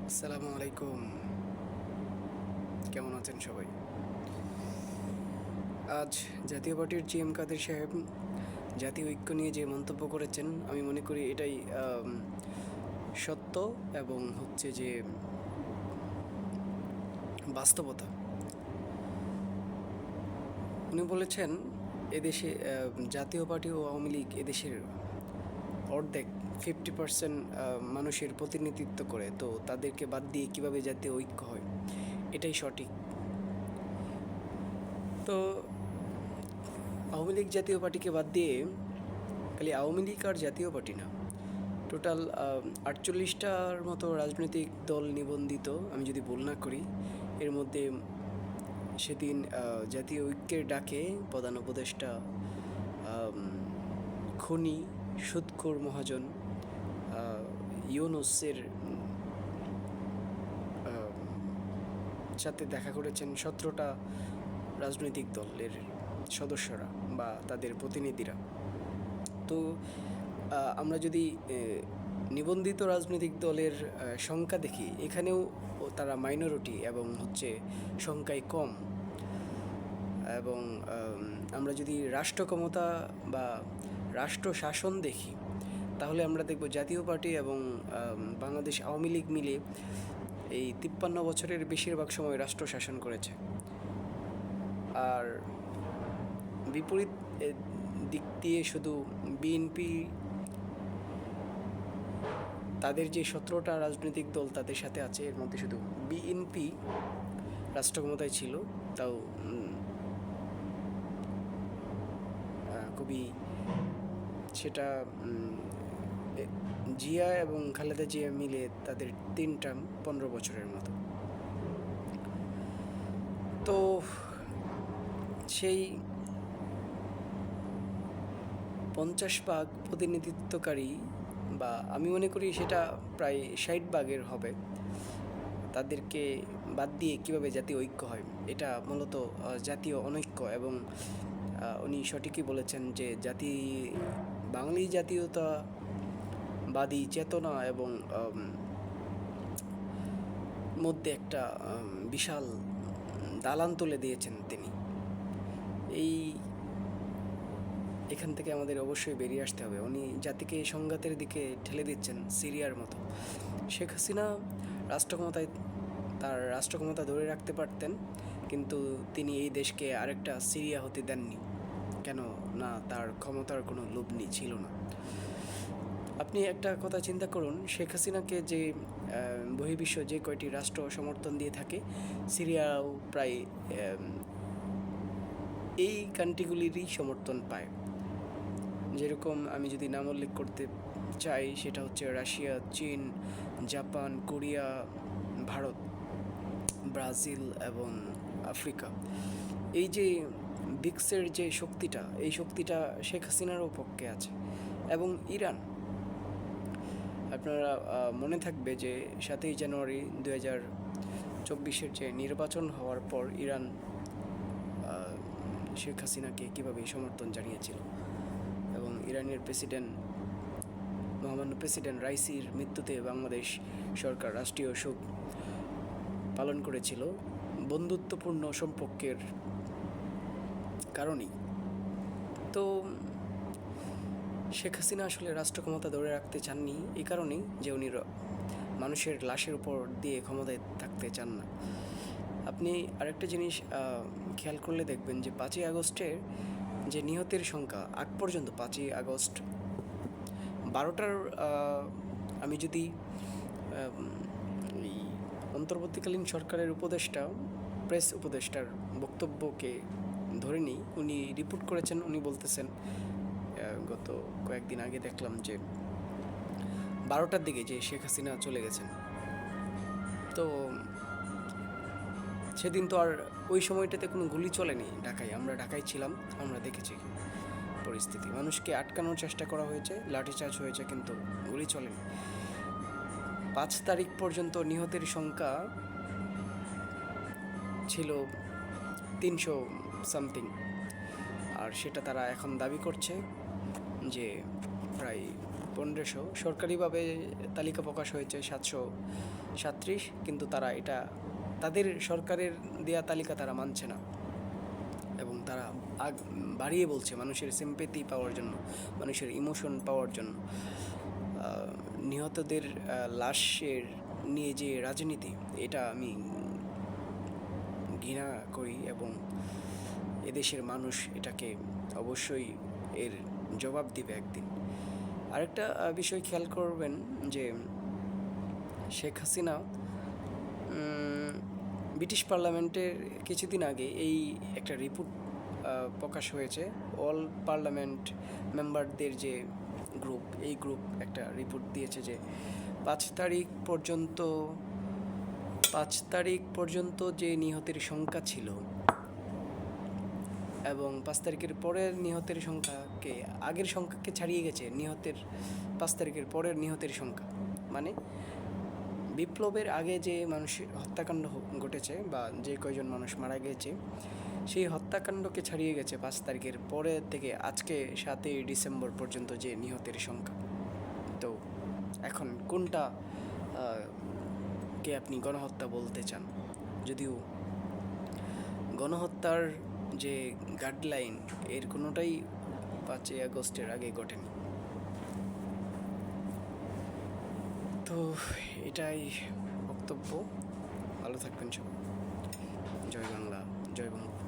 আসসালামু আলাইকুম। কেমন আছেন সবাই? আজ জাতীয় পার্টির জি এম কাদের সাহেব জাতীয় ঐক্য নিয়ে যে মন্তব্য করেছেন, আমি মনে করি এটাই সত্য এবং হচ্ছে যে বাস্তবতা। উনি বলেছেন এদেশে জাতীয় পার্টি ও আওয়ামী লীগ এদেশের অর্ধেক 50% মানুষের প্রতিনিধিত্ব করে, তো তাদেরকে বাদ দিয়ে কিভাবে জাতীয় ঐক্য হয়, এটাই সঠিক। তো আওয়ামী লীগ জাতীয় পার্টিকে বাদ দিয়ে খালি আওয়ামী লীগ আর জাতীয় পার্টি না, টোটাল 48টার মতো রাজনৈতিক দল নিবন্ধিত, আমি যদি ভুল না করি। এর মধ্যে সেদিন জাতীয় ঐক্যের ডাকে প্রধান উপদেষ্টা খনি সুদখোর মহাজন ইউনুসের সাথে দেখা করেছেন 17টা রাজনৈতিক দলের সদস্যরা বা তাদের প্রতিনিধিরা। তো আমরা যদি নিবন্ধিত রাজনৈতিক দলের সংখ্যা দেখি, এখানেও তারা মাইনরিটি এবং হচ্ছে সংখ্যায় কম। এবং আমরা যদি রাষ্ট্র ক্ষমতা বা রাষ্ট্র শাসন দেখি, তাহলে আমরা দেখব জাতীয় পার্টি এবং বাংলাদেশ আওয়ামী লীগ মিলে এই 53 বছরের বেশিরভাগ সময় রাষ্ট্র শাসন করেছে। আর বিপরীত দিক দিয়ে শুধু বিএনপি, তাদের যে 17টা রাজনৈতিক দল তাদের সাথে আছে, এর মধ্যে শুধু বিএনপি রাষ্ট্র ক্ষমতায় ছিল, তাও খুবই সেটা জিয়া এবং খালেদা জিয়া মিলে তাদের 3 টার্ম 15 বছরের মতো। তো সেই 50 ভাগ প্রতিনিধিত্বকারী, বা আমি মনে করি সেটা প্রায় 60 ভাগের হবে, তাদেরকে বাদ দিয়ে কিভাবে জাতীয় ঐক্য হয়, এটা মূলত জাতীয় অনৈক্য। এবং উনি সঠিকই বলেছেন যে বাঙালি জাতীয়তাবাদী চেতনা এবং মধ্যে একটা বিশাল দালান তুলে দিয়েছেন তিনি। এখান থেকে আমাদের অবশ্যই বেরিয়ে আসতে হবে। উনি জাতিকে সংঘাতের দিকে ঠেলে দিচ্ছেন সিরিয়ার মতো। শেখ হাসিনা তার রাষ্ট্রক্ষমতা ধরে রাখতে পারতেন, কিন্তু তিনি এই দেশকে আরেকটা সিরিয়া হতে দেননি। কেন না? তার ক্ষমতার কোনো লোভনী ছিল না। আপনি একটা কথা চিন্তা করুন, শেখ হাসিনাকে যে বহির্বিশ্ব যে কয়টি রাষ্ট্র সমর্থন দিয়ে থাকে, সিরিয়াও প্রায় এই কান্ট্রিগুলিরই সমর্থন পায়। যেরকম আমি যদি নাম উল্লেখ করতে চাই, সেটা হচ্ছে রাশিয়া, চীন, জাপান, কোরিয়া, ভারত, ব্রাজিল এবং আফ্রিকা। এই যে ব্রিক্সের যে শক্তিটা, এই শক্তিটা শেখ হাসিনারও পক্ষে আছে। এবং ইরান, আপনারা মনে থাকবে যে 7ই জানুয়ারি 2024 যে নির্বাচন হওয়ার পর ইরান শেখ হাসিনাকে কীভাবে সমর্থন জানিয়েছিল। এবং ইরানের মহামান্য প্রেসিডেন্ট রাইসির মৃত্যুতে বাংলাদেশ সরকার রাষ্ট্রীয় শোক পালন করেছিল বন্ধুত্বপূর্ণ সম্পর্কের কারণেই। তো শেখ হাসিনা আসলে রাষ্ট্র ক্ষমতা ধরে রাখতে চাননি এই কারণেই যে উনি মানুষের লাশের উপর দিয়ে ক্ষমতায় থাকতে চান না। আপনি আরেকটা জিনিস খেয়াল করলে দেখবেন যে 5ই আগস্টের যে নিহতের সংখ্যা, আগ পর্যন্ত 5ই আগস্ট 12টার, আমি যদি এই অন্তর্বর্তীকালীন সরকারের প্রেস উপদেষ্টার বক্তব্যকে ধরে নিই, উনি রিপোর্ট করেছেন, উনি বলতেছেন গত কয়েকদিন আগে দেখলাম যে 12টার দিকে যে শেখ হাসিনা চলে গেছেন। তো সেদিন তো আর ওই সময়টাতে কোনো গুলি চলেনি ঢাকায়, আমরা ঢাকায় ছিলাম, আমরা দেখেছি পরিস্থিতি। মানুষকে আটকানোর চেষ্টা করা হয়েছে, লাঠিচার্জ হয়েছে, কিন্তু গুলি চলেনি। 5 তারিখ পর্যন্ত নিহতের সংখ্যা ছিল 300 সামথিং, আর সেটা তারা এখন দাবি করছে যে প্রায় 1500, সরকারিভাবে তালিকা প্রকাশ হয়েছে 737, কিন্তু তারা এটা তাদের সরকারের দেয়া তালিকা তারা মানছে না এবং তারা বাড়িয়ে বলছে মানুষের সিম্পেথি পাওয়ার জন্য, মানুষের ইমোশন পাওয়ার জন্য। নিহতদের লাশের নিয়ে যে রাজনীতি, এটা আমি ঘৃণা করি এবং এদেশের মানুষ এটাকে অবশ্যই এর জবাব দিবে একদিন। আরেকটা বিষয় খেয়াল করবেন যে শেখ হাসিনা ব্রিটিশ পার্লামেন্টের কিছুদিন আগে এই একটা রিপোর্ট প্রকাশ হয়েছে, অল পার্লামেন্ট মেম্বারদের যে গ্রুপ, এই গ্রুপ একটা রিপোর্ট দিয়েছে যে 5 তারিখ পর্যন্ত যে নিহতের সংখ্যা ছিল এবং 5 তারিখের পরের নিহতের সংখ্যাকে, আগের সংখ্যাকে ছাড়িয়ে গেছে 5 তারিখের পরের নিহতের সংখ্যা। মানে বিপ্লবের আগে যে মানুষের হত্যাকাণ্ড ঘটেছে বা যে কয়জন মানুষ মারা গেছে, সেই হত্যাকাণ্ডকে ছাড়িয়ে গেছে 5 তারিখের পরে থেকে আজকে 7ই ডিসেম্বর পর্যন্ত যে নিহতের সংখ্যা। তো এখন কোনটা কে আপনি গণহত্যা বলতে চান? যদিও গণহত্যার যে গাইডলাইন, এর কোনোটাই 5ই আগস্টের আগে ঘটেনি। তো এটাই বক্তব্য। ভালো থাকবেন সবাই। জয় বাংলা, জয় বঙ্গবন্ধু।